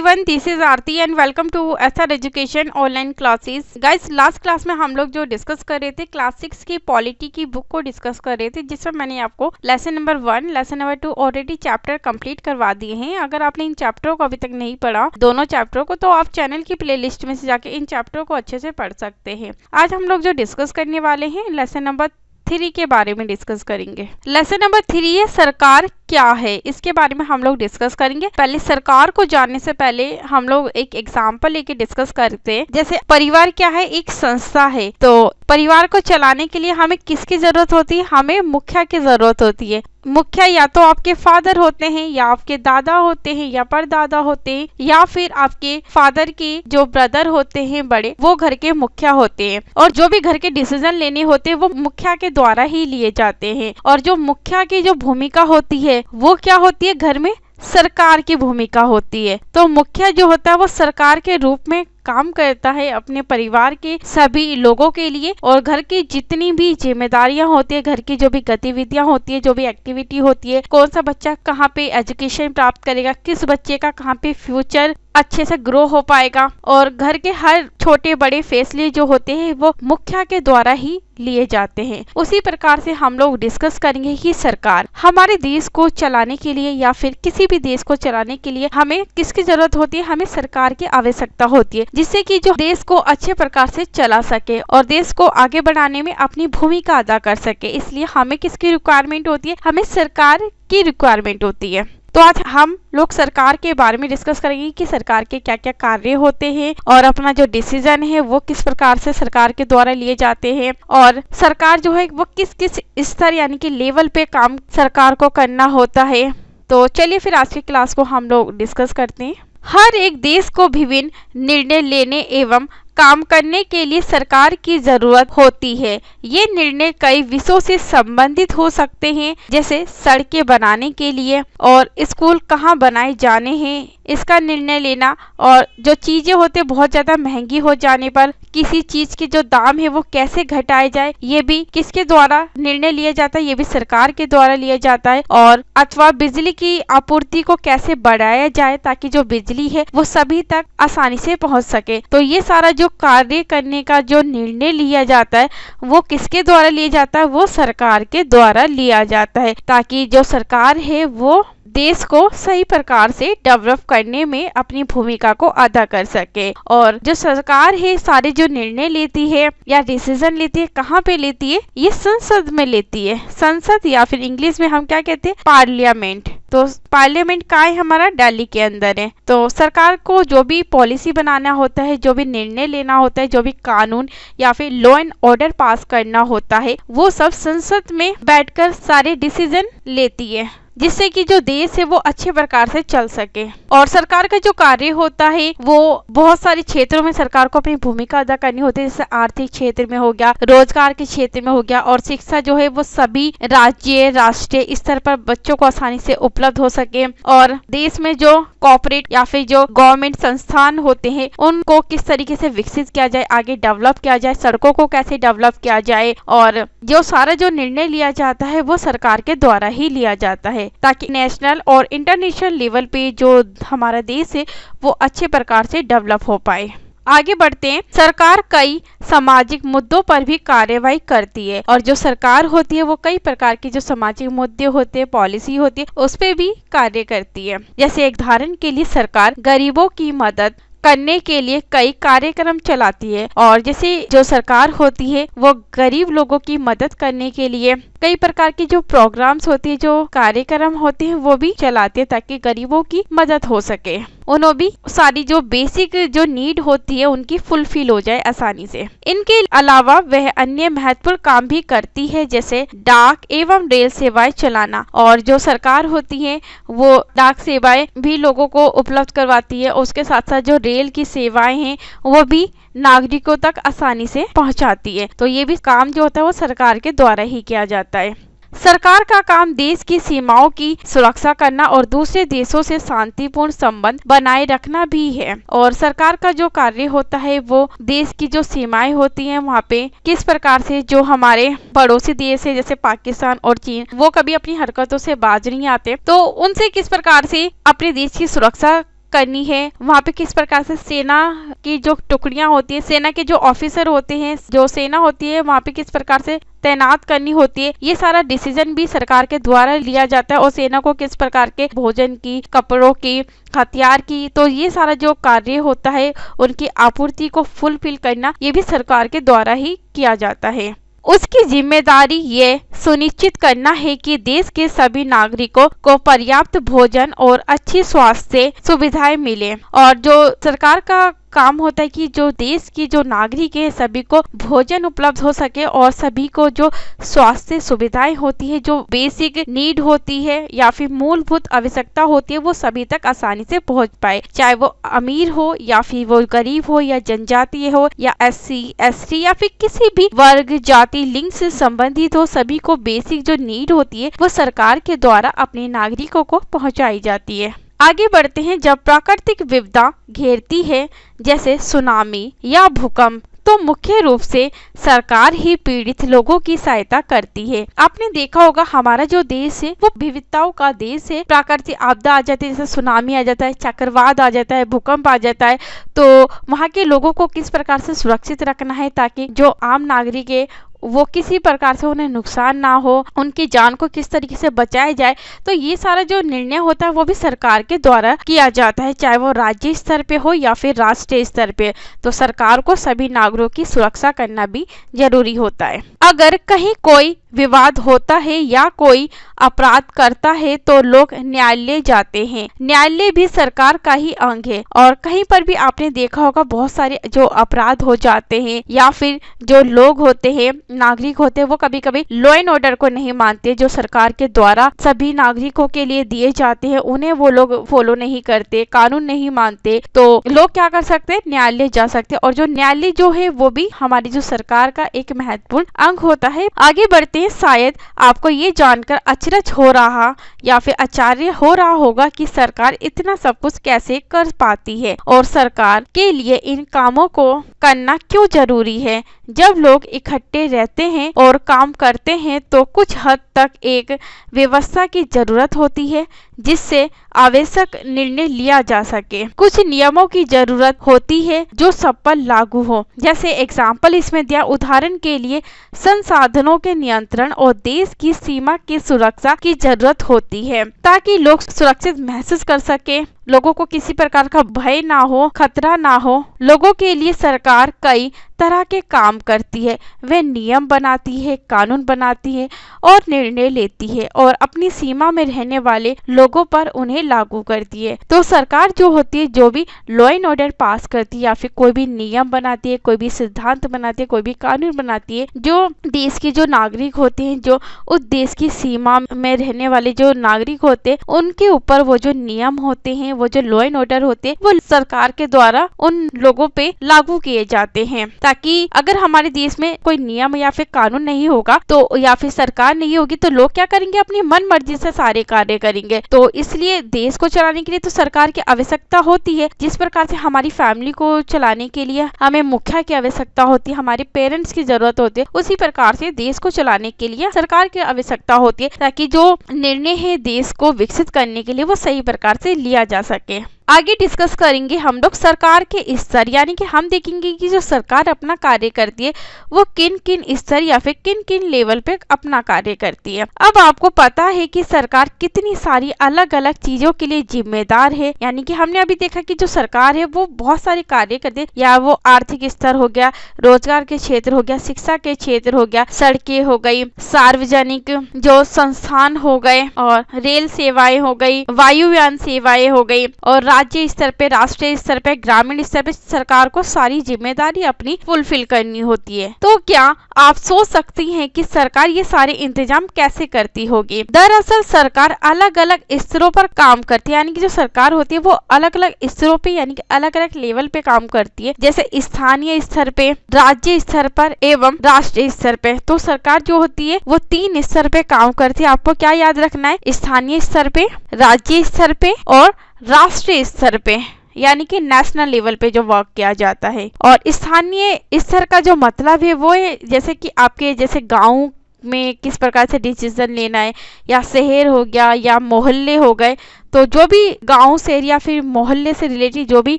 Everyone, this is Aarti and welcome to SR education online classes. Guys, last class में हम लोग जो discuss कर रहे थे क्लास 6 की पॉलिटी की बुक को डिस्कस कर रहे थे, जिसमें मैंने आपको lesson number 1, lesson number 2 already chapter complete करवा दिए हैं। अगर आपने इन चैप्टरों को अभी तक नहीं पढ़ा, दोनों चैप्टरों को, तो आप चैनल की प्लेलिस्ट में से जाके इन चैप्टरों को अच्छे से पढ़ सकते हैं। आज हम लोग जो डिस्कस करने वाले हैं लेसन नंबर 3 के बारे में डिस्कस करेंगे। लेसन नंबर 3 है सरकार क्या है, इसके बारे में हम लोग डिस्कस करेंगे। पहले सरकार को जानने से पहले हम लोग एक एग्जांपल लेके डिस्कस करते हैं। जैसे परिवार क्या है, एक संस्था है। तो परिवार को चलाने के लिए हमें किसकी जरूरत होती है? हमें मुखिया की जरूरत होती है। मुखिया या तो आपके फादर होते हैं, या आपके दादा होते हैं, या परदादा होते हैं, या फिर आपके फादर के जो ब्रदर होते हैं बड़े, वो घर के मुखिया होते हैं। और जो भी घर के डिसीजन लेने होते हैं वो मुखिया के द्वारा ही लिए जाते हैं। और जो मुखिया की जो भूमिका होती है वो क्या होती है? घर में सरकार की भूमिका होती है। तो मुखिया जो होता है वो सरकार के रूप में काम करता है अपने परिवार के सभी लोगों के लिए। और घर की जितनी भी जिम्मेदारियां होती है, घर की जो भी गतिविधियां होती है, जो भी एक्टिविटी होती है, कौन सा बच्चा कहाँ पे एजुकेशन प्राप्त करेगा, किस बच्चे का कहाँ पे फ्यूचर अच्छे से ग्रो हो पाएगा, और घर के हर छोटे बड़े फैसले जो होते हैं वो मुखिया के द्वारा ही लिए जाते हैं। उसी प्रकार से हम लोग डिस्कस करेंगे कि सरकार हमारे देश को चलाने के लिए या फिर किसी भी देश को चलाने के लिए हमें किसकी जरूरत होती है? हमें सरकार की आवश्यकता होती है, जिससे कि जो देश को अच्छे प्रकार से चला सके और देश को आगे बढ़ाने में अपनी भूमिका अदा कर सके। इसलिए हमें किसकी रिक्वायरमेंट होती है? हमें सरकार की रिक्वायरमेंट होती है। तो आज हम लोग सरकार के बारे में डिस्कस करेंगे कि सरकार के क्या क्या कार्य होते हैं और अपना जो डिसीजन है वो किस प्रकार से सरकार के द्वारा लिए जाते हैं, और सरकार जो है वो किस किस स्तर यानी कि लेवल पे काम सरकार को करना होता है। तो चलिए फिर आज की क्लास को हम लोग डिस्कस करते हैं। हर एक देश को विभिन्न निर्णय लेने एवं काम करने के लिए सरकार की जरूरत होती है। ये निर्णय कई विषयों से संबंधित हो सकते हैं, जैसे सड़कें बनाने के लिए और स्कूल कहाँ बनाए जाने हैं, इसका निर्णय लेना। और जो चीजें होते बहुत ज्यादा महंगी हो जाने पर किसी चीज के जो दाम है वो कैसे घटाए जाए, ये भी किसके द्वारा निर्णय लिया जाता है? ये भी सरकार के द्वारा लिया जाता है। और अथवा बिजली की आपूर्ति को कैसे बढ़ाया जाए ताकि जो बिजली है वो सभी तक आसानी से पहुंच सके। तो ये सारा जो कार्य करने का जो निर्णय लिया जाता है वो किसके द्वारा लिया जाता है? वो सरकार के द्वारा लिया जाता है, ताकि जो सरकार है वो देश को सही प्रकार से डेवलप करने में अपनी भूमिका को अदा कर सके। और जो सरकार है सारे जो निर्णय लेती है या डिसीजन लेती है, कहाँ पे लेती है? ये संसद में लेती है। संसद या फिर इंग्लिश में हम क्या कहते हैं? पार्लियामेंट। तो पार्लियामेंट का है हमारा दिल्ली के अंदर है। तो सरकार को जो भी पॉलिसी बनाना होता है, जो भी निर्णय लेना होता है, जो भी कानून या फिर लॉ एंड ऑर्डर पास करना होता है, वो सब संसद में बैठकर सारे डिसीजन लेती है, जिससे कि जो देश है वो अच्छे प्रकार से चल सके। और सरकार का जो कार्य होता है वो बहुत सारे क्षेत्रों में सरकार को अपनी भूमिका अदा करनी होती है, जैसे आर्थिक क्षेत्र में हो गया, रोजगार के क्षेत्र में हो गया, और शिक्षा जो है वो सभी राज्य राष्ट्रीय स्तर पर बच्चों को आसानी से उपलब्ध हो सके। और देश में जो कॉर्पोरेट या फिर जो गवर्नमेंट संस्थान होते हैं उनको किस तरीके से विकसित किया जाए, आगे डेवलप किया जाए, सड़कों को कैसे डेवलप किया जाए। और जो सारा जो निर्णय लिया जाता है वो सरकार के द्वारा ही लिया जाता है, ताकि नेशनल और इंटरनेशनल लेवल पे जो हमारा देश है वो अच्छे प्रकार से डेवलप हो पाए। आगे बढ़ते हैं। सरकार कई सामाजिक मुद्दों पर भी कार्यवाही करती है, और जो सरकार होती है वो कई प्रकार के जो सामाजिक मुद्दे होते हैं, पॉलिसी होती है, उस पे भी कार्य करती है। जैसे एक उदाहरण के लिए सरकार गरीबों की मदद करने के लिए कई कार्यक्रम चलाती है। और जैसे जो सरकार होती है वो गरीब लोगों की मदद करने के लिए कई प्रकार की जो प्रोग्राम्स होती है, जो कार्यक्रम होते हैं वो भी चलाते हैं, ताकि गरीबों की मदद हो सके, उन्होंने भी सारी जो बेसिक जो नीड होती है उनकी फुलफिल हो जाए आसानी से। इनके अलावा वह अन्य महत्वपूर्ण काम भी करती है, जैसे डाक एवं रेल सेवाएं चलाना। और जो सरकार होती है वो डाक सेवाएं भी लोगों को उपलब्ध करवाती है, उसके साथ साथ जो रेल की सेवाएं हैं वो भी नागरिकों तक आसानी से पहुंचाती है। तो ये भी काम जो होता है वो सरकार के द्वारा ही किया जाता है। सरकार का काम देश की सीमाओं की सुरक्षा करना और दूसरे देशों से शांतिपूर्ण संबंध बनाए रखना भी है। और सरकार का जो कार्य होता है वो देश की जो सीमाएं होती हैं वहाँ पे किस प्रकार से जो हमारे पड़ोसी देश है जैसे पाकिस्तान और चीन, वो कभी अपनी हरकतों से बाज नहीं आते, तो उनसे किस प्रकार से अपने देश की सुरक्षा करनी है, वहाँ पे किस प्रकार से सेना की जो टुकड़ियां होती है, सेना के जो ऑफिसर होते हैं, जो सेना होती है वहाँ पे किस प्रकार से तैनात करनी होती है, ये सारा डिसीजन भी सरकार के द्वारा लिया जाता है। और सेना को किस प्रकार के भोजन की, कपड़ों की, हथियार की, तो ये सारा जो कार्य होता है उनकी आपूर्ति को फुलफिल करना ये भी सरकार के द्वारा ही किया जाता है। उसकी जिम्मेदारी ये सुनिश्चित करना है कि देश के सभी नागरिकों को पर्याप्त भोजन और अच्छी स्वास्थ्य सुविधाएं मिले। और जो सरकार का काम होता है कि जो देश की जो नागरिक है सभी को भोजन उपलब्ध हो सके और सभी को जो स्वास्थ्य सुविधाएं होती है, जो बेसिक नीड होती है या फिर मूलभूत आवश्यकता होती है, वो सभी तक आसानी से पहुंच पाए, चाहे वो अमीर हो या फिर वो गरीब हो या जनजातीय हो या SC ST या फिर किसी भी वर्ग, जाति, लिंग से संबंधित हो, सभी को बेसिक जो नीड होती है वो सरकार के द्वारा अपने नागरिकों को पहुंचाई जाती है। आगे बढ़ते हैं। जब प्राकृतिक विपदा घेरती है जैसे सुनामी या भूकंप, तो मुख्य रूप से सरकार ही पीड़ित लोगों की सहायता करती है। आपने देखा होगा हमारा जो देश है वो विविधताओं का देश है। प्राकृतिक आपदा आ जाती है, जैसे सुनामी आ जाता है, चक्रवात आ जाता है, भूकंप आ जाता है, तो वहाँ के लोगों को किस प्रकार से सुरक्षित रखना है ताकि जो आम नागरिक है वो किसी प्रकार से उन्हें नुकसान ना हो, उनकी जान को किस तरीके से बचाया जाए, तो ये सारा जो निर्णय होता है वो भी सरकार के द्वारा किया जाता है, चाहे वो राज्य स्तर पे हो या फिर राष्ट्रीय स्तर पे। तो सरकार को सभी नागरिकों की सुरक्षा करना भी जरूरी होता है। अगर कहीं कोई विवाद होता है या कोई अपराध करता है तो लोग न्यायालय जाते हैं। न्यायालय भी सरकार का ही अंग है। और कहीं पर भी आपने देखा होगा बहुत सारे जो अपराध हो जाते हैं या फिर जो लोग होते हैं, नागरिक होते हैं, वो कभी कभी लॉ एंड ऑर्डर को नहीं मानते जो सरकार के द्वारा सभी नागरिकों के लिए दिए जाते हैं, उन्हें वो लोग फॉलो नहीं करते, कानून नहीं मानते, तो लोग क्या कर सकते हैं, न्यायालय जा सकते हैं। और जो न्यायालय जो है वो भी हमारी जो सरकार का एक महत्वपूर्ण अंग होता है। आगे बढ़ते हैं। शायद आपको ये जानकर अचरज हो रहा या फिर आश्चर्य हो रहा होगा कि सरकार इतना सब कुछ कैसे कर पाती है और सरकार के लिए इन कामों को करना क्यों जरूरी है। जब लोग इकट्ठे रहते हैं और काम करते हैं तो कुछ हद तक एक व्यवस्था की जरूरत होती है जिससे आवश्यक निर्णय लिया जा सके। कुछ नियमों की जरूरत होती है जो सब पर लागू हो। जैसे एग्जाम्पल इसमें दिया, उदाहरण के लिए संसाधनों के नियंत्रण और देश की सीमा की सुरक्षा की जरूरत होती है ताकि लोग सुरक्षित महसूस कर सके, लोगों को किसी प्रकार का भय ना हो, खतरा ना हो। लोगों के लिए सरकार कई तरह के काम करती है, वे नियम बनाती है, कानून बनाती है और निर्णय लेती है और अपनी सीमा में रहने वाले लोगों पर उन्हें लागू करती है। तो सरकार जो होती है, जो भी लॉ एंड ऑर्डर पास करती है या फिर कोई भी नियम बनाती है, कोई भी सिद्धांत बनाती है, कोई भी कानून बनाती है, जो देश के जो नागरिक होते हैं, जो उस देश की सीमा में रहने वाले जो नागरिक होते हैं, उनके ऊपर वो जो नियम होते हैं, वो जो लॉ एंड ऑर्डर होते हैं, वो सरकार के द्वारा उन लोगों पे लागू किए जाते हैं। ताकि अगर हमारे देश में कोई नियम या फिर कानून नहीं होगा तो या फिर सरकार नहीं होगी तो लोग क्या करेंगे, अपनी मन मर्जी से सारे कार्य करेंगे। तो इसलिए देश को चलाने के लिए तो सरकार की आवश्यकता होती है। जिस प्रकार से हमारी फैमिली को चलाने के लिए हमें मुखिया की आवश्यकता होती है, हमारे पेरेंट्स की जरूरत होती है, उसी प्रकार से देश को चलाने के लिए सरकार की आवश्यकता होती है ताकि जो निर्णय है देश को विकसित करने के लिए वो सही प्रकार से लिया जा सके। आगे डिस्कस करेंगे हम लोग सरकार के स्तर, यानी कि हम देखेंगे कि जो सरकार अपना कार्य करती है वो किन किन स्तर या फिर किन किन लेवल पे अपना कार्य करती है। अब आपको पता है कि सरकार कितनी सारी अलग अलग चीजों के लिए जिम्मेदार है, यानी कि हमने अभी देखा कि जो सरकार है वो बहुत सारे कार्य करती है, या वो आर्थिक स्तर हो गया, रोजगार के क्षेत्र हो गया, शिक्षा के क्षेत्र हो गया, सड़कें हो गई, सार्वजनिक जो संस्थान हो गए और रेल सेवाएं हो गई, वायुयान सेवाएं हो गई, और राज्य स्तर पे, राष्ट्रीय स्तर पे, ग्रामीण स्तर पे सरकार को सारी जिम्मेदारी अपनी फुलफिल करनी होती है। तो क्या आप सोच सकती हैं कि सरकार ये सारे इंतजाम कैसे करती होगी? दरअसल सरकार अलग अलग स्तरों पर काम करती है, यानी कि जो सरकार होती है वो अलग अलग स्तरों पे यानी कि अलग अलग लेवल पे काम करती है, जैसे स्थानीय स्तर पे, राज्य स्तर पर एवं राष्ट्रीय स्तर पे। तो सरकार जो होती है वो 3 स्तर पे काम करती है। आपको क्या याद रखना है? स्थानीय स्तर पे, राज्य स्तर पे और राष्ट्रीय स्तर पे, यानी कि नेशनल लेवल पे जो वर्क किया जाता है। और स्थानीय स्तर का जो मतलब है वो है जैसे कि आपके जैसे गांव में किस प्रकार से डिसीजन लेना है, या शहर हो गया या मोहल्ले हो गए, तो जो भी गांव से या फिर मोहल्ले से रिलेटेड जो भी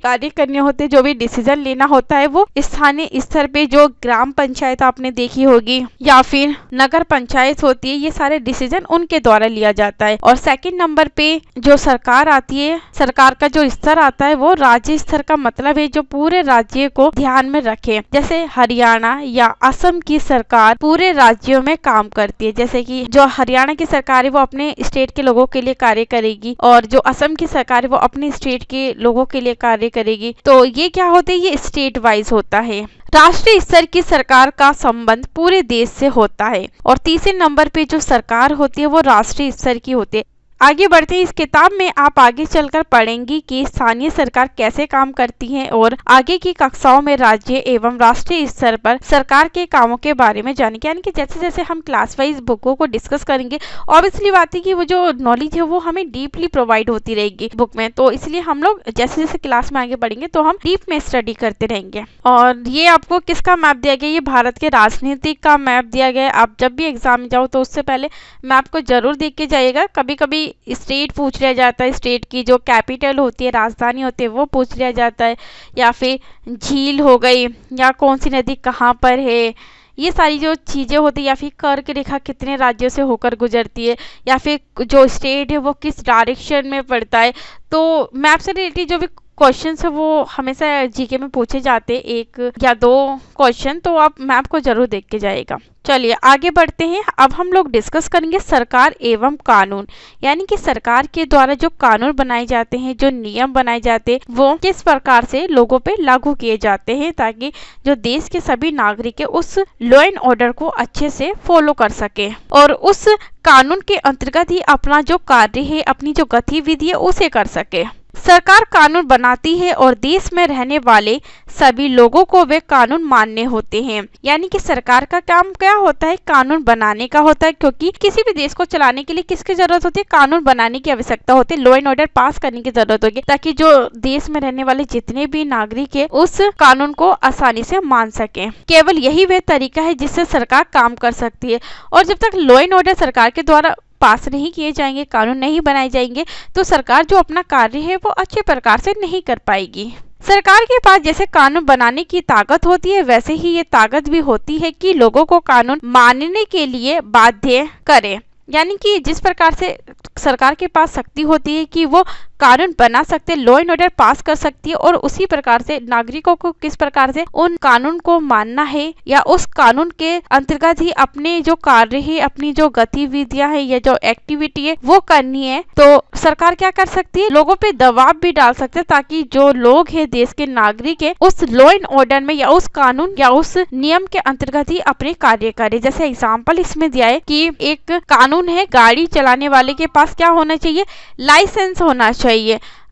कार्य करने होते हैं, जो भी डिसीजन लेना होता है, वो स्थानीय स्तर पे जो ग्राम पंचायत आपने देखी होगी या फिर नगर पंचायत होती है, ये सारे डिसीजन उनके द्वारा लिया जाता है। और सेकंड नंबर पे जो सरकार आती है, सरकार का जो स्तर आता है वो राज्य स्तर का मतलब है जो पूरे राज्य को ध्यान में रखे। जैसे हरियाणा या असम की सरकार पूरे राज्यों में काम करती है। जैसे कि जो हरियाणा की सरकार है वो अपने स्टेट के लोगों के लिए कार्य करेगी और जो असम की सरकार है वो अपने स्टेट के लोगों के लिए कार्य करेगी। तो ये क्या होता है, ये स्टेट वाइज होता है। राष्ट्रीय स्तर की सरकार का संबंध पूरे देश से होता है। और तीसरे नंबर पे जो सरकार होती है वो राष्ट्रीय स्तर की होती है। आगे बढ़ते हैं, इस किताब में आप आगे चलकर पढ़ेंगी कि स्थानीय सरकार कैसे काम करती है और आगे की कक्षाओं में राज्य एवं राष्ट्रीय स्तर पर सरकार के कामों के बारे में जानेंगे। यानी कि जैसे जैसे हम क्लास वाइज बुकों को डिस्कस करेंगे, ऑब्वियसली बात है कि वो जो नॉलेज है वो हमें डीपली प्रोवाइड होती रहेगी बुक में। तो इसलिए हम लोग जैसे जैसे क्लास में आगे बढ़ेंगे तो हम डीप में स्टडी करते रहेंगे। और ये आपको किसका मैप दिया गया, ये भारत के राजनीतिक का मैप दिया गया है। आप जब भी एग्जाम में जाओ तो उससे पहले मैप को जरूर देख के जाइएगा। कभी कभी स्टेट पूछ लिया जाता है, स्टेट की जो कैपिटल होती है, राजधानी होती है, वो पूछ लिया जाता है, या फिर झील हो गई, या कौन सी नदी कहाँ पर है, ये सारी जो चीज़ें होती है, या फिर कर्क रेखा कितने राज्यों से होकर गुजरती है, या फिर जो स्टेट है वो किस डायरेक्शन में पड़ता है। तो मैप से रिलेटेड जो भी क्वेश्चन है वो हमेशा जीके में पूछे जाते हैं, 1 या 2 क्वेश्चन। तो आप मैप को जरूर देख के जाइएगा। चलिए आगे बढ़ते हैं। अब हम लोग डिस्कस करेंगे सरकार एवं कानून, यानी कि सरकार के द्वारा जो कानून बनाए जाते हैं, जो नियम बनाए जाते हैं, वो किस प्रकार से लोगों पे लागू किए जाते हैं ताकि जो देश के सभी नागरिक है उस लॉ एंड ऑर्डर को अच्छे से फॉलो कर सके और उस कानून के अंतर्गत ही अपना जो कार्य है, अपनी जो गतिविधि है उसे कर सके। सरकार कानून बनाती है और देश में रहने वाले सभी लोगों को वे कानून मानने होते हैं। यानी कि सरकार का काम क्या होता है, कानून बनाने का होता है, क्योंकि किसी भी देश को चलाने के लिए किसकी जरूरत होती है, कानून बनाने की आवश्यकता होती है, लॉ एंड ऑर्डर पास करने की जरूरत होगी ताकि जो देश में रहने वाले जितने भी नागरिक है उस कानून को आसानी से मान सके। केवल यही वह तरीका है जिससे सरकार काम कर सकती है। और जब तक लॉ एंड ऑर्डर सरकार के द्वारा पास नहीं किए जाएंगे, कानून नहीं बनाए जाएंगे, तो सरकार जो अपना कार्य है वो अच्छे प्रकार से नहीं कर पाएगी। सरकार के पास जैसे कानून बनाने की ताकत होती है, वैसे ही ये ताकत भी होती है कि लोगों को कानून मानने के लिए बाध्य करे। यानी कि जिस प्रकार से सरकार के पास शक्ति होती है कि वो कानून बना सकते, लॉ एंड ऑर्डर पास कर सकती है, और उसी प्रकार से नागरिकों को किस प्रकार से उन कानून को मानना है या उस कानून के अंतर्गत ही अपने जो कार्य है, अपनी जो गतिविधियां है या जो एक्टिविटी है वो करनी है। तो सरकार क्या कर सकती है, लोगों पे दबाव भी डाल सकते हैं ताकि जो लोग है, देश के नागरिक है, उस लॉ एंड ऑर्डर में या उस कानून या उस नियम के अंतर्गत ही अपने कार्य करे। जैसे एग्जाम्पल इसमें दिया है कि एक कानून है, गाड़ी चलाने वाले के पास क्या होना चाहिए, लाइसेंस होना चाहिए।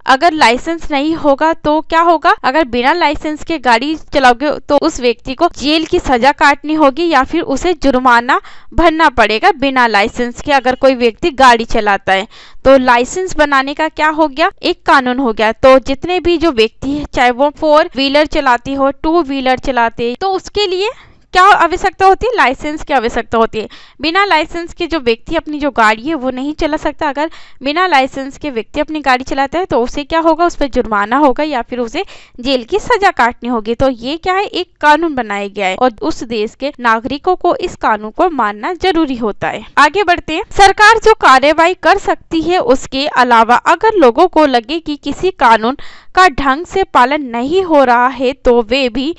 अगर लाइसेंस नहीं होगा तो क्या होगा, अगर बिना लाइसेंस के गाड़ी चलाओगे तो उस व्यक्ति को जेल की सजा काटनी होगी या फिर उसे जुर्माना भरना पड़ेगा बिना लाइसेंस के, अगर कोई व्यक्ति गाड़ी चलाता है। तो लाइसेंस बनाने का क्या हो गया, एक कानून हो गया। तो जितने भी जो व्यक्ति है, चाहे वो 4 व्हीलर चलाती हो, 2 व्हीलर चलाते, तो उसके लिए क्या आवश्यकता होती है, लाइसेंस की आवश्यकता होती है। बिना लाइसेंस के जो व्यक्ति अपनी जो गाड़ी है वो नहीं चला सकता। अगर बिना लाइसेंस के व्यक्ति अपनी गाड़ी चलाता है तो उसे क्या होगा, उस पर जुर्माना होगा या फिर उसे जेल की सजा काटनी होगी। तो ये क्या है, एक कानून बनाया गया है और उस देश के नागरिकों को इस कानून को मानना जरूरी होता है। आगे बढ़ते हैं। सरकार जो कार्यवाही कर सकती है, उसके अलावा अगर लोगों को लगे कि किसी कानून का ढंग से पालन नहीं हो रहा है तो वे भी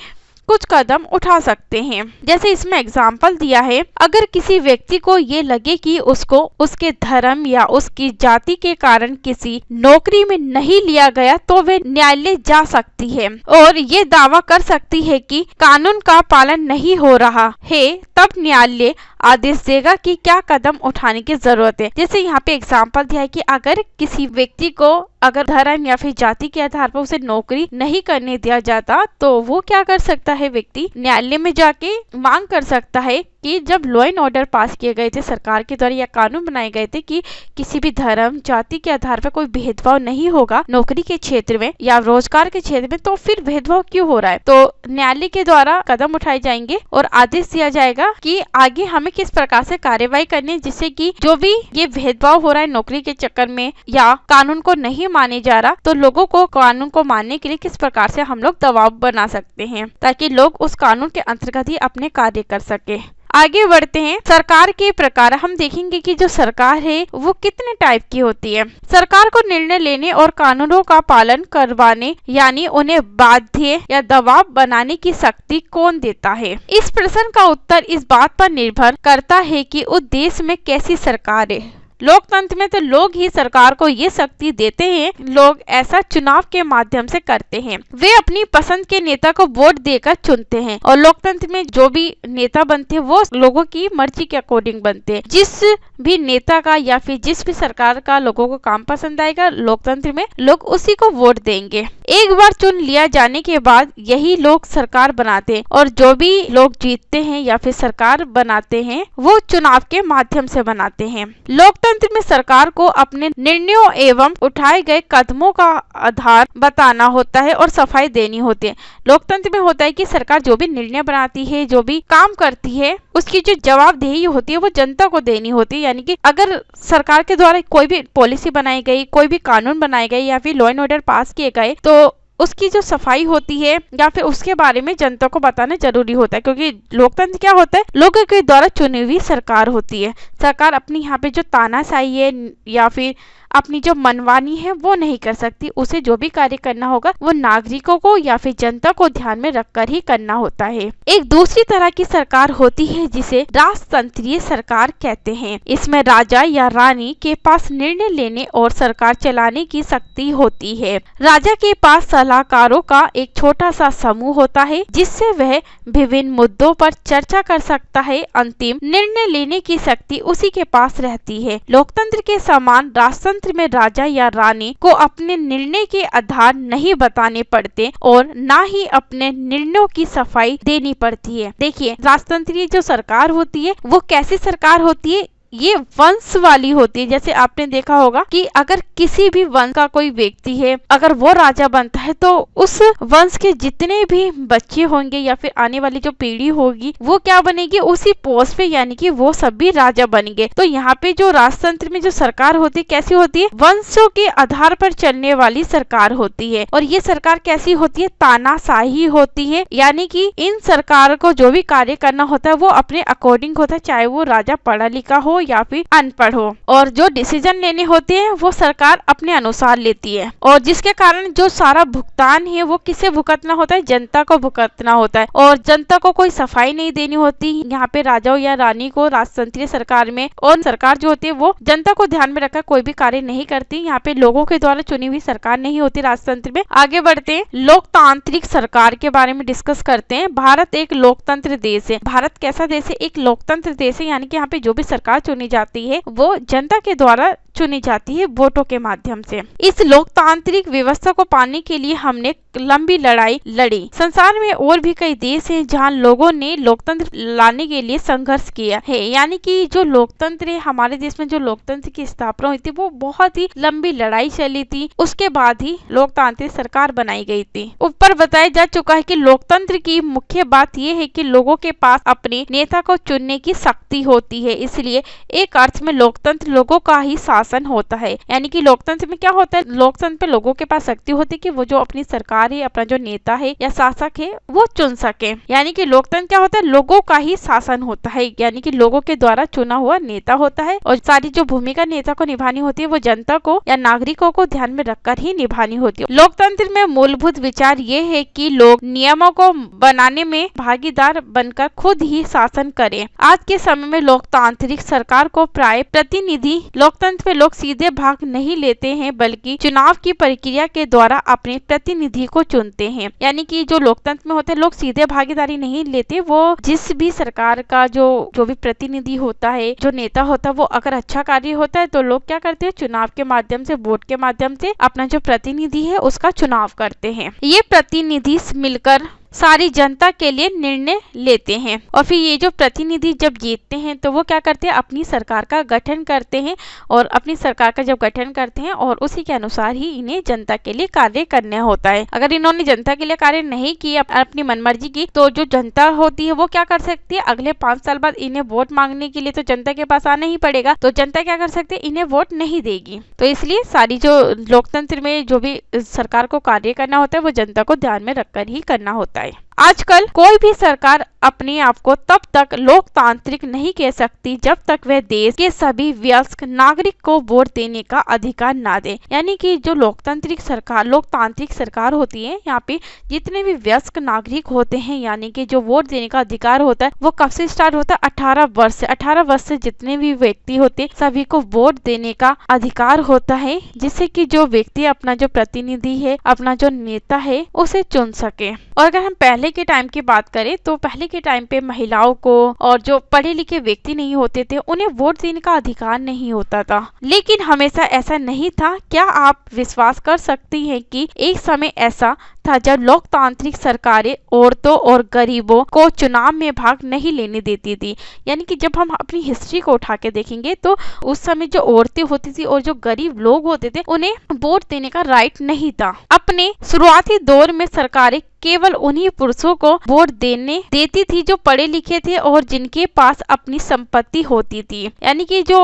कुछ कदम उठा सकते हैं। जैसे इसमें एग्जाम्पल दिया है, अगर किसी व्यक्ति को ये लगे कि उसको उसके धर्म या उसकी जाति के कारण किसी नौकरी में नहीं लिया गया तो वे न्यायालय जा सकती है और ये दावा कर सकती है कि कानून का पालन नहीं हो रहा है। तब न्यायालय आदेश देगा कि क्या कदम उठाने की जरूरत है। जैसे यहाँ पे एग्जाम्पल दिया है कि अगर किसी व्यक्ति को अगर धर्म या फिर जाति के आधार पर उसे नौकरी नहीं करने दिया जाता तो वो क्या कर सकता है, व्यक्ति न्यायालय में जाके मांग कर सकता है कि जब लॉ एंड ऑर्डर पास किए गए थे सरकार के द्वारा या कानून बनाए गए थे कि किसी भी धर्म जाति के आधार पर कोई भेदभाव नहीं होगा नौकरी के क्षेत्र में या रोजगार के क्षेत्र में, तो फिर भेदभाव क्यों हो रहा है। तो न्यायालय के द्वारा कदम उठाए जाएंगे और आदेश दिया जाएगा कि आगे हमें किस प्रकार से कार्यवाही करनी है, जिससे कि जो भी ये भेदभाव हो रहा है नौकरी के चक्कर में या कानून को नहीं माने जा रहा, तो लोगों को कानून को मानने के लिए किस प्रकार से हम लोग दबाव बना सकते हैं ताकि लोग उस कानून के अंतर्गत ही अपने कार्य कर सके। आगे बढ़ते हैं। सरकार के प्रकार हम देखेंगे कि जो सरकार है वो कितने टाइप की होती है। सरकार को निर्णय लेने और कानूनों का पालन करवाने यानी उन्हें बाध्य या दबाव बनाने की शक्ति कौन देता है। इस प्रश्न का उत्तर इस बात पर निर्भर करता है कि उस देश में कैसी सरकार है। लोकतंत्र में तो लोग ही सरकार को ये शक्ति देते हैं। लोग ऐसा चुनाव के माध्यम से करते हैं। वे अपनी पसंद के नेता को वोट देकर चुनते हैं और लोकतंत्र में जो भी नेता बनते हैं वो लोगों की मर्जी के अकॉर्डिंग बनते हैं। जिस भी नेता का या फिर जिस भी सरकार का लोगों को काम पसंद आएगा लोकतंत्र में लोग उसी को वोट देंगे। एक बार चुन लिया जाने के बाद यही लोग सरकार बनाते हैं और जो भी लोग जीतते हैं या फिर सरकार बनाते हैं वो चुनाव के माध्यम से बनाते हैं। लोकतंत्र में सरकार को अपने निर्णयों एवं उठाए गए कदमों का आधार बताना होता है और सफाई देनी होती है। लोकतंत्र में होता है कि सरकार जो भी निर्णय बनाती है जो भी काम करती है उसकी जो जवाबदेही होती है वो जनता को देनी होती है। यानी कि अगर सरकार के द्वारा कोई भी पॉलिसी बनाई गई, कोई भी कानून बनाए गए या फिर लॉ एंड ऑर्डर पास किए गए तो उसकी जो सफाई होती है या फिर उसके बारे में जनता को बताना जरूरी होता है, क्योंकि लोकतंत्र क्या होता है लोगों के द्वारा चुनी हुई सरकार होती है। सरकार अपनी यहाँ पे जो तानाशाही है या फिर अपनी जो मनमानी है वो नहीं कर सकती। उसे जो भी कार्य करना होगा वो नागरिकों को या फिर जनता को ध्यान में रखकर ही करना होता है। एक दूसरी तरह की सरकार होती है जिसे राजतंत्रीय सरकार कहते हैं। इसमें राजा या रानी के पास निर्णय लेने और सरकार चलाने की शक्ति होती है। राजा के पास सलाहकारों का एक छोटा सा समूह होता है जिससे वह विभिन्न मुद्दों पर चर्चा कर सकता है। अंतिम निर्णय लेने की शक्ति उसी के पास रहती है। लोकतंत्र के समान राजतंत्र में राजा या रानी को अपने निर्णय के आधार नहीं बताने पड़ते और ना ही अपने निर्णयों की सफाई देनी पड़ती है। देखिए राजतंत्रीय जो सरकार होती है वो कैसी सरकार होती है, ये वंश वाली होती है। जैसे आपने देखा होगा कि अगर किसी भी वंश का कोई व्यक्ति है अगर वो राजा बनता है तो उस वंश के जितने भी बच्चे होंगे या फिर आने वाली जो पीढ़ी होगी वो क्या बनेगी उसी पोस्ट पे, यानी कि वो सभी राजा बनेंगे। तो यहाँ पे जो राजतंत्र में जो सरकार होती है कैसी होती है, वंशों के आधार पर चलने वाली सरकार होती है। और ये सरकार कैसी होती है, तानाशाही होती है। यानी कि इन सरकार को जो भी कार्य करना होता है वो अपने अकॉर्डिंग होता है, चाहे वो राजा पढ़ा लिखा हो या फिर अनपढ़ हो। और जो डिसीजन लेने होते हैं वो सरकार अपने अनुसार लेती है और जिसके कारण जो सारा भुगतान है वो किसे भुगतना होता है, जनता को भुगतना होता है। और जनता को कोई सफाई नहीं देनी होती यहाँ पे राजाओं या रानी को राजतंत्रीय सरकार में। और सरकार जो होती है वो जनता को ध्यान में रखकर कोई भी कार्य नहीं करती। यहाँ पे लोगों के द्वारा चुनी हुई सरकार नहीं होती राजतंत्र में। आगे बढ़ते हैं, लोकतांत्रिक सरकार के बारे में डिस्कस करते हैं। भारत एक लोकतंत्र देश है। भारत कैसा देश है, एक लोकतंत्र देश है। यानी कि यहाँ पे जो भी सरकार चुनी जाती है वो जनता के द्वारा चुनी जाती है वोटों के माध्यम से। इस लोकतांत्रिक व्यवस्था को पाने के लिए हमने लंबी लड़ाई लड़ी। संसार में और भी कई देश हैं जहां लोगों ने लोकतंत्र लाने के लिए संघर्ष किया है। यानी कि जो लोकतंत्र है हमारे देश में जो लोकतंत्र की स्थापना हुई थी वो बहुत ही लंबी लड़ाई चली थी, उसके बाद ही लोकतांत्रिक सरकार बनाई गई थी। ऊपर बताया जा चुका है कि लोकतंत्र की मुख्य बात यह है कि लोगों के पास अपने नेता को चुनने की शक्ति होती है। इसलिए एक अर्थ में लोकतंत्र लोगों का ही शासन होता है। यानी कि लोकतंत्र में क्या होता है, लोकतंत्र पे लोगों के पास शक्ति होती है कि वो जो अपनी सरकार है, अपना जो नेता है या शासक है वो चुन सके। यानी कि लोकतंत्र क्या होता है, लोगों का ही शासन होता है। यानी कि लोगों के द्वारा चुना हुआ नेता होता है और सारी जो भूमिका नेता को निभानी होती है वो जनता को या नागरिकों को ध्यान में रखकर ही निभानी होती है। लोकतंत्र में मूलभूत विचार ये है कि लोग नियमों को बनाने में भागीदार बनकर खुद ही शासन करें। आज के समय में लोकतांत्रिक सरकार को प्राय प्रतिनिधि लोकतंत्र में लोग सीधे भाग नहीं लेते हैं बल्कि चुनाव की प्रक्रिया के द्वारा अपने प्रतिनिधि को चुनते हैं। यानी कि जो लोकतंत्र में होते हैं लोग सीधे भागीदारी नहीं लेते, वो जिस भी सरकार का जो भी प्रतिनिधि होता है, जो नेता होता है, वो अगर अच्छा कार्य होता है तो लोग क्या करते हैं, चुनाव के माध्यम से, वोट के माध्यम से अपना जो प्रतिनिधि है उसका चुनाव करते हैं। ये प्रतिनिधि मिलकर सारी जनता के लिए निर्णय लेते हैं। और फिर ये जो प्रतिनिधि जब जीतते हैं तो वो क्या करते हैं, अपनी सरकार का गठन करते हैं, और अपनी सरकार का जब गठन करते हैं और उसी के अनुसार ही इन्हें जनता के लिए कार्य करना होता है। अगर इन्होंने जनता के लिए कार्य नहीं किया, अपनी मनमर्जी की, तो जो जनता होती है वो क्या कर सकती है, अगले 5 साल बाद इन्हें वोट मांगने के लिए तो जनता के पास आना ही पड़ेगा, तो जनता क्या कर सकती है, इन्हें वोट नहीं देगी। तो इसलिए सारी जो लोकतंत्र में जो भी सरकार को कार्य करना होता है वो जनता को ध्यान में रखकर ही करना होता है। आजकल कोई भी सरकार अपने आप को तब तक लोकतांत्रिक नहीं कह सकती जब तक वह देश के सभी वयस्क नागरिक को वोट देने का अधिकार ना दे। यानी कि जो लोकतांत्रिक सरकार होती है, यहाँ पे जितने भी वयस्क नागरिक होते हैं, यानी कि जो वोट देने का अधिकार होता है वो कब से स्टार्ट होता है, 18 वर्ष से। 18 वर्ष से जितने भी व्यक्ति होते सभी को वोट देने का अधिकार होता है, जिससे कि जो व्यक्ति अपना जो प्रतिनिधि है, अपना जो नेता है, उसे चुन सके। और अगर हम पहले के टाइम की बात करें तो पहले के टाइम पे महिलाओं को और जो पढ़े लिखे व्यक्ति नहीं होते थे उन्हें वोट देने का अधिकार नहीं होता था। लेकिन हमेशा ऐसा नहीं था। क्या आप विश्वास कर सकती हैं कि एक समय ऐसा था जब लोकतांत्रिक सरकारें औरतों और गरीबों को चुनाव में भाग नहीं लेने देती थी। यानी कि जब हम अपनी हिस्ट्री को उठा के देखेंगे तो उस समय जो औरतें होती थी और जो गरीब लोग होते थे उन्हें वोट देने का राइट नहीं था। अपने शुरुआती दौर में सरकारें केवल उन्हीं पुरुषों को वोट देने देती थी जो पढ़े लिखे थे और जिनके पास अपनी संपत्ति होती थी। यानी कि जो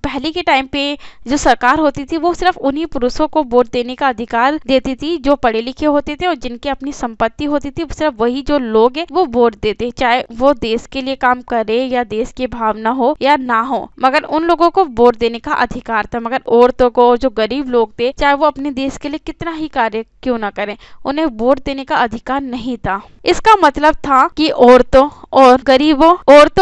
पहले के टाइम पे जो सरकार होती थी वो सिर्फ उन्हीं पुरुषों को वोट देने का अधिकार देती थी जो पढ़े लिखे होते थे और जिनकी अपनी संपत्ति होती थी। सिर्फ वही जो लोग है वो वोट देते, चाहे वो देश के लिए काम करे या देश की भावना हो या ना हो, मगर उन लोगों को वोट देने का अधिकार था। मगर औरतों को, जो गरीब लोग थे, चाहे वो अपने देश के लिए कितना ही कार्य क्यों ना करें, उन्हें वोट देने का अधिकार नहीं था। इसका मतलब था कि औरतों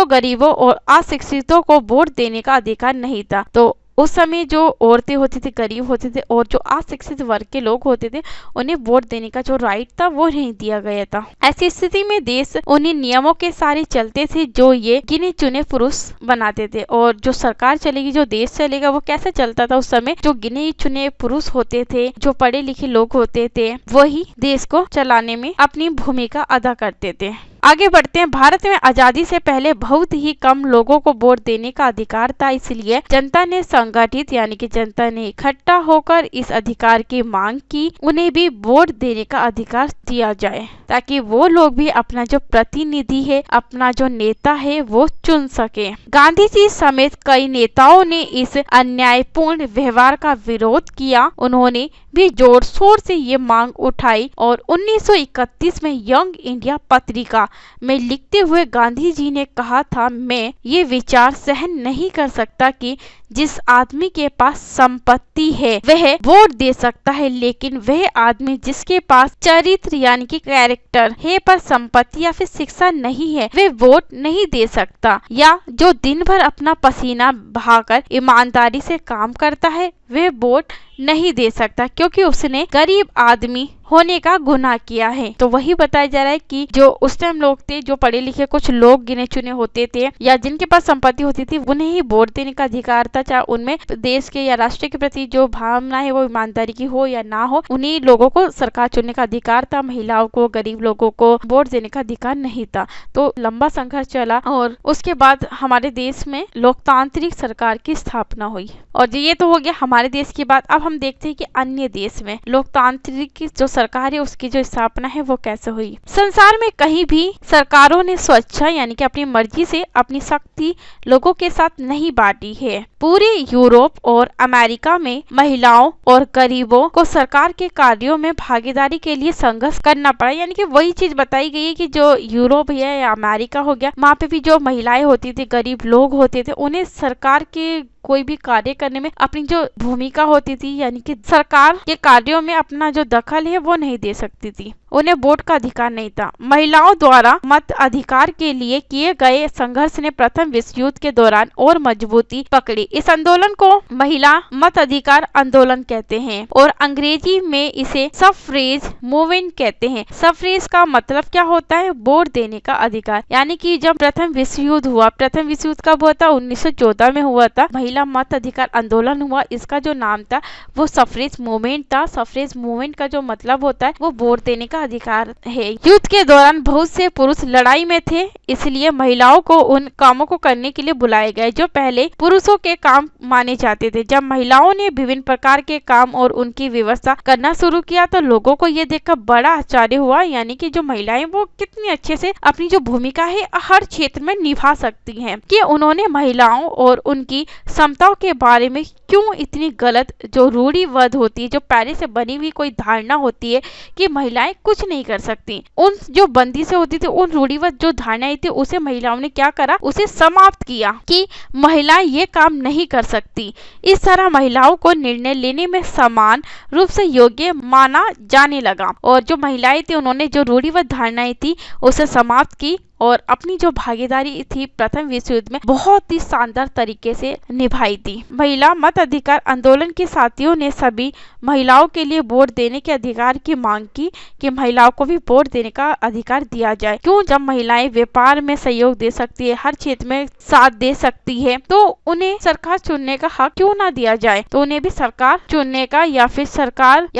गरीबों और अशिक्षितों को वोट देने का अधिकार नहीं था। तो उस समय जो औरतें होती थी, गरीब होते थे और जो अशिक्षित वर्ग के लोग होते थे उन्हें वोट देने का जो राइट था वो नहीं दिया गया था। ऐसी स्थिति में देश उन्हीं नियमों के सारे चलते थे जो ये गिने चुने पुरुष बनाते थे। और जो सरकार चलेगी, जो देश चलेगा, वो कैसे चलता था उस समय, जो गिने चुने पुरुष होते थे, जो पढ़े लिखे लोग होते थे, वही देश को चलाने में अपनी भूमिका अदा करते थे। आगे बढ़ते हैं। भारत में आजादी से पहले बहुत ही कम लोगों को वोट देने का अधिकार था। इसलिए जनता ने संगठित यानी कि जनता ने इकट्ठा होकर इस अधिकार की मांग की, उन्हें भी वोट देने का अधिकार दिया जाए ताकि वो लोग भी अपना जो प्रतिनिधि है, अपना जो नेता है वो चुन सके। गांधी जी समेत कई नेताओं ने इस अन्यायपूर्ण व्यवहार का विरोध किया। उन्होंने भी जोर शोर से ये मांग उठाई और 1931 में यंग इंडिया पत्रिका में लिखते हुए गांधी जी ने कहा था, मैं ये विचार सहन नहीं कर सकता कि जिस आदमी के पास संपत्ति है वह वोट दे सकता है, लेकिन वह आदमी जिसके पास चरित्र यानी कि कैरेक्टर है पर संपत्ति या फिर शिक्षा नहीं है वह वोट नहीं दे सकता। या जो दिन भर अपना पसीना बहाकर ईमानदारी से काम करता है वह वोट नहीं दे सकता क्योंकि उसने गरीब आदमी होने का गुनाह किया है। तो वही बताया जा रहा है कि जो उस टाइम लोग थे, जो पढ़े लिखे कुछ लोग गिने चुने होते थे या जिनके पास संपत्ति होती थी, उन्हें ही वोट देने का अधिकार था। चाहे उनमें देश के या राष्ट्र के प्रति जो भावना है वो ईमानदारी की हो या ना हो, उन्हीं लोगों को सरकार चुनने का अधिकार था। महिलाओं को, गरीब लोगों को वोट देने का अधिकार नहीं था। तो लंबा संघर्ष चला और उसके बाद हमारे देश में लोकतांत्रिक सरकार की स्थापना हुई। और ये तो हो गया हमारे देश की बात। अब हम देखते हैं कि अन्य देश में लोकतांत्रिक जो सरकार है उसकी जो स्थापना है वो कैसे हुई। संसार में कहीं भी सरकारों ने स्वेच्छा यानी कि अपनी मर्जी से अपनी शक्ति लोगों के साथ नहीं बांटी है। पूरे यूरोप और अमेरिका में महिलाओं और गरीबों को सरकार के कार्यों में भागीदारी के लिए संघर्ष करना पड़ा। यानी कि वही चीज बताई गई है कि जो यूरोप है या अमेरिका हो गया, वहाँ पे भी जो महिलाएं होती थी, गरीब लोग होते थे, उन्हें सरकार के कोई भी कार्य करने में अपनी जो भूमिका होती थी यानी कि सरकार के कार्यों में अपना जो दखल है वो नहीं दे सकती थी। उन्हें वोट का अधिकार नहीं था। महिलाओं द्वारा मत अधिकार के लिए किए गए संघर्ष ने प्रथम विश्व युद्ध के दौरान और मजबूती पकड़ी। इस आंदोलन को महिला मत अधिकार आंदोलन कहते हैं और अंग्रेजी में इसे सफरेज मूवमेंट कहते हैं। सफरेज का मतलब क्या होता है? वोट देने का अधिकार। यानी कि जब प्रथम विश्व युद्ध हुआ, प्रथम विश्व युद्ध कब हुआ था? 1914 में हुआ था। महिला मत अधिकार आंदोलन हुआ, इसका जो नाम था वो सफरेज मूवमेंट था। सफरेज मूवमेंट का जो मतलब होता है वो वोट देने का अधिकार है। युद्ध के दौरान बहुत से पुरुष लड़ाई में थे, इसलिए महिलाओं को उन कामों को करने के लिए बुलाए गए जो पहले पुरुषों के काम माने जाते थे। जब महिलाओं ने विभिन्न प्रकार के काम और उनकी व्यवस्था करना शुरू किया तो लोगों को ये देखकर बड़ा आश्चर्य हुआ, यानी कि जो महिलाएं वो कितनी अच्छे से अपनी जो भूमिका है हर क्षेत्र में निभा सकती हैं, कि उन्होंने महिलाओं और उनकी क्षमताओं के बारे में क्यों इतनी गलत जो रूढ़िवाद होती है, जो पहले से बनी हुई कोई धारणा होती है कि महिलाएं कुछ नहीं कर सकती, उन जो बंदिशें होती थी, उन रूढ़िवाद जो धारणाएं थी उसे महिलाओं ने क्या करा, उसे समाप्त किया कि महिलाएं ये काम नहीं कर सकती। इस तरह महिलाओं को निर्णय लेने में समान रूप से योग्य माना जाने लगा और जो महिलाएं थी उन्होंने जो रूढ़िवाद धारणाएं थी उसे समाप्त की और अपनी जो भागीदारी थी प्रथम विश्व युद्ध में बहुत ही शानदार तरीके से निभाई थी। महिला मत अधिकार आंदोलन के साथियों ने सभी महिलाओं के लिए वोट देने के अधिकार की मांग की कि महिलाओं को भी वोट देने का अधिकार दिया जाए। क्यों? जब महिलाएं व्यापार में सहयोग दे सकती है, हर क्षेत्र में साथ दे सकती है, तो उन्हें सरकार चुनने का हक क्यों ना दिया जाए, तो उन्हें भी सरकार चुनने का या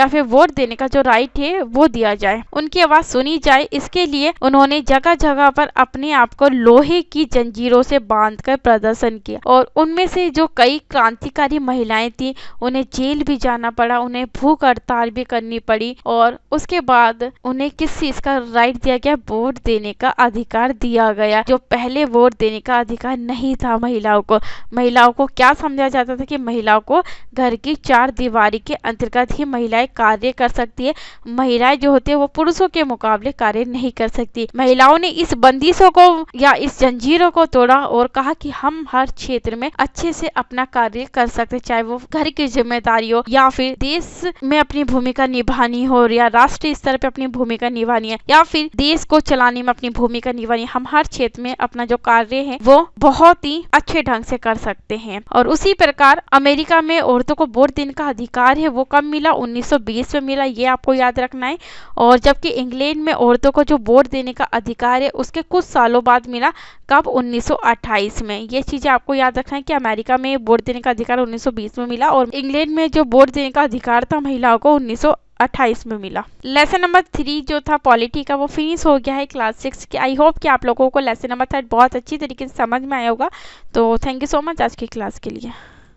फिर वोट देने का जो राइट है वो दिया जाए, उनकी आवाज सुनी जाए। इसके लिए उन्होंने जगह जगह पर अपने आप को लोहे की जंजीरों से बांधकर प्रदर्शन किया और उनमें से जो कई क्रांतिकारी महिलाएं थी उन्हें जेल भी जाना पड़ा, उन्हें भूख हड़ताल भी करनी पड़ी और उसके बाद उन्हें किस चीज का राइट दिया गया, वोट देने का अधिकार दिया गया, जो पहले वोट देने का अधिकार नहीं था महिलाओं को। महिलाओं को क्या समझा जाता था कि महिलाओं को घर की चार दीवारी के अंतर्गत ही महिलाएं कार्य कर सकती है, महिलाएं जो होती है वो पुरुषों के मुकाबले कार्य नहीं कर सकती। महिलाओं ने इस बंदिशों को या इस जंजीरों को तोड़ा और कहा कि हम हर क्षेत्र में अच्छे से अपना कार्य कर सकते, चाहे वो घर की जिम्मेदारी हो या फिर देश में अपनी भूमिका निभानी हो या राष्ट्रीय स्तर पर अपनी भूमिका निभानी है या फिर देश को चलाने में अपनी भूमिका निभानी है। हम हर क्षेत्र में अपना जो कार्य है वो बहुत ही अच्छे ढंग से कर सकते हैं। और उसी प्रकार अमेरिका में औरतों को वोट देने का अधिकार है वो कब मिला, 1920 में मिला, ये आपको याद रखना है। और जबकि इंग्लैंड में औरतों को जो वोट देने का अधिकार है उसके कुछ सालों बाद मिला, कब, 1928 में। ये चीजें आपको याद रखना है कि अमेरिका में वोट देने का अधिकार 1920 में मिला और इंग्लैंड में जो वोट देने का अधिकार था महिलाओं को 1928 में मिला। लेसन नंबर 3 जो था पॉलिटी का वो फिनिश हो गया है क्लास 6 की। आई होप कि आप लोगों को लेसन नंबर 3 बहुत अच्छी तरीके से समझ में आया होगा। तो थैंक यू सो मच आज की क्लास के लिए।